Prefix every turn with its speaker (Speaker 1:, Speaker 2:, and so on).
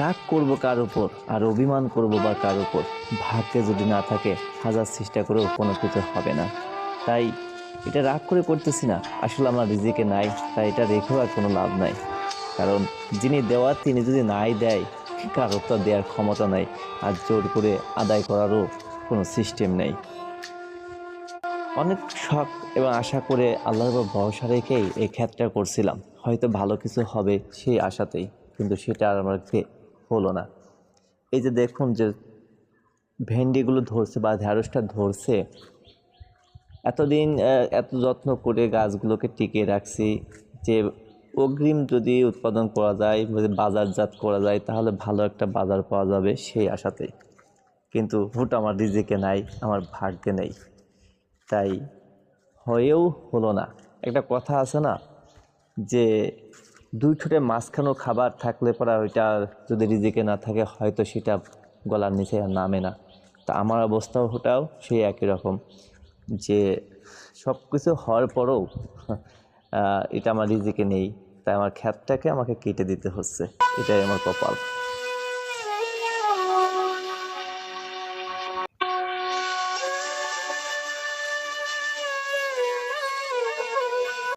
Speaker 1: রাগ করব কার উপর আর অভিমান করব বা কার উপর? ভাগ্যে যদি না থাকে হাজার চেষ্টা করেও কোনো কিছু হবে না। তাই এটা রাগ করে করতেছি না, আসলে আমার রিজিকে নাই, তাই এটা রেখেও আর কোনো লাভ নাই। কারণ যিনি দেওয়ার তিনি যদি নাই দেয়, কারোর তো দেওয়ার ক্ষমতা নাই, আর জোর করে আদায় করারও কোনো সিস্টেম নেই। অনেক শখ এবং আশা করে আল্লাহর উপর ভরসা রেখেই এই ক্ষেতটা করছিলাম, হয়তো ভালো কিছু হবে সেই আশাতেই, কিন্তু সেটা আর আমাকে হলো না। এই যে দেখুন যে ভেন্ডিগুলো ধরছে বা ঢেঁড়সটা ধরছে, এতদিন এত যত্ন করে গাছগুলোকে টিকিয়ে রাখছি যে অগ্রিম যদি উৎপাদন করা যায়, যদি বাজারজাত করা যায়, তাহলে ভালো একটা বাজার পাওয়া যাবে সেই আশাতেই। কিন্তু ওটা আমার রিজিকে নাই, আমার ভাগ্যে নেই, তাই হয়েও হলো না। একটা কথা আছে না যে দুই ঠোঁটে মাঝখানেও খাবার থাকলে পরে ওইটা যদি রিজিকে না থাকে হয়তো সেটা গলার নিচে আর নামে না। তা আমার অবস্থাও ওটাও সেই একই রকম, যে সব কিছু হওয়ার পরেও এটা আমার রিজিকে নেই, তাই আমার ক্ষেতটাকে আমাকে কেটে দিতে হচ্ছে। এটাই আমার কপাল।